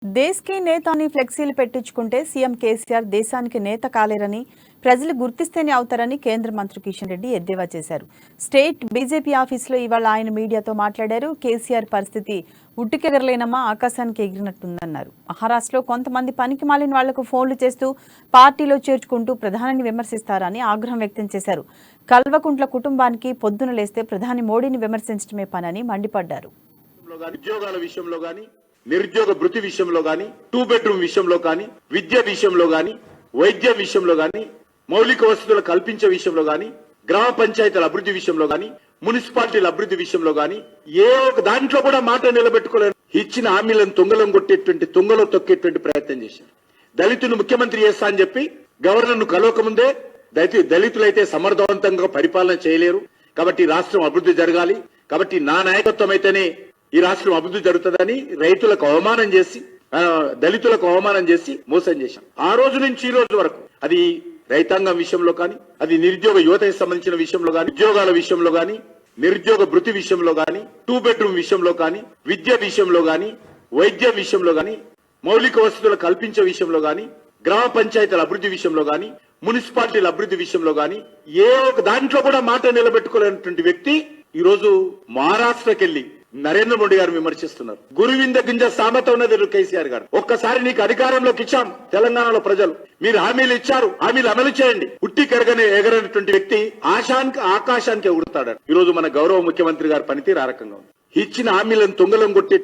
దేశ్కి నేత అని ఫ్లెక్సీలు పెట్టించుకుంటే సీఎం కేసీఆర్ దేశానికి నేత కాలేరని ప్రజలు గుర్తిస్తేనే అవుతారని కేంద్ర మంత్రి కిషన్ రెడ్డి ఎద్దేవా చేశారు. స్టేట్ బీజేపీ ఆఫీసులో ఇవాళ ఆయన మీడియాతో మాట్లాడారు. కేసీఆర్ పరిస్థితి ఉట్టికెగరలేనమ్మా ఆకాశానికి ఎగిరినట్టుందన్నారు. మహారాష్ట్రలో కొంతమంది పనికి మాలిన వాళ్లకు ఫోన్లు చేస్తూ పార్టీలో చేర్చుకుంటూ ప్రధానిని విమర్శిస్తారని ఆగ్రహం వ్యక్తం చేశారు. కల్వకుంట్ల కుటుంబానికి పొద్దున లేస్తే ప్రధాని మోడీని విమర్శించడమే పనని మండిపడ్డారు. నిరుద్యోగ భృతి విషయంలో గాని 2 బెడ్రూమ్ విషయంలో గాని విద్య విషయంలో గాని వైద్య విషయంలో గాని మౌలిక వసతులు కల్పించే విషయంలో గాని గ్రామ పంచాయతీల అభివృద్ధి విషయంలో గాని మున్సిపాలిటీల అభివృద్ధి విషయంలో గాని ఏ ఒక దాంట్లో కూడా మాట నిలబెట్టుకోలేరు. ఇచ్చిన హామీలను తుంగలో తొక్కేటువంటి ప్రయత్నం చేశారు. దళితులు ముఖ్యమంత్రి చేస్తా అని చెప్పి గవర్నర్ను కలవకముందే దళితులైతే సమర్థవంతంగా పరిపాలన చేయలేరు కాబట్టి రాష్ట్రం అభివృద్ధి జరగాలి కాబట్టి నా నాయకత్వం అయితేనే ఈ రాష్ట్రం అభివృద్ధి జరుగుతుందని రైతులకు అవమానం చేసి దళితులకు అవమానం చేసి మోసం చేశాం. ఆ రోజు నుంచి ఈ రోజు వరకు అది రైతాంగం విషయంలో కానీ అది నిరుద్యోగ యువతకి సంబంధించిన విషయంలో కానీ ఉద్యోగాల విషయంలో కానీ నిరుద్యోగ భృతి విషయంలో కానీ 2 బెడ్రూమ్ విషయంలో కానీ విద్య విషయంలో కానీ వైద్య విషయంలో కానీ మౌలిక వసతులు కల్పించే విషయంలో కానీ గ్రామ పంచాయతీల అభివృద్ధి విషయంలో కానీ మున్సిపాలిటీల అభివృద్ధి విషయంలో కానీ ఏ ఒక దాంట్లో కూడా మాట నిలబెట్టుకోలేనటువంటి వ్యక్తి ఈ రోజు మహారాష్ట్రకి వెళ్లి నరేంద్ర మోడీ గారు విమర్శిస్తున్నారు. గురువింద గింజ సామెత ఉన్నది కేసీఆర్ గారు. ఒక్కసారి నీకు అధికారంలోకి ఇచ్చాం తెలంగాణలో ప్రజలు మీరు హామీలు ఇచ్చారు హామీలు అమలు చేయండి. ఉట్టి ఎగరనటువంటి వ్యక్తి ఆకాశానికి ఎగురుతాడు. ఈ రోజు మన గౌరవ ముఖ్యమంత్రి గారి పనితీరు ఆ రకంగా ఉంది. ఇచ్చిన హామీలను తుంగలం కొట్టే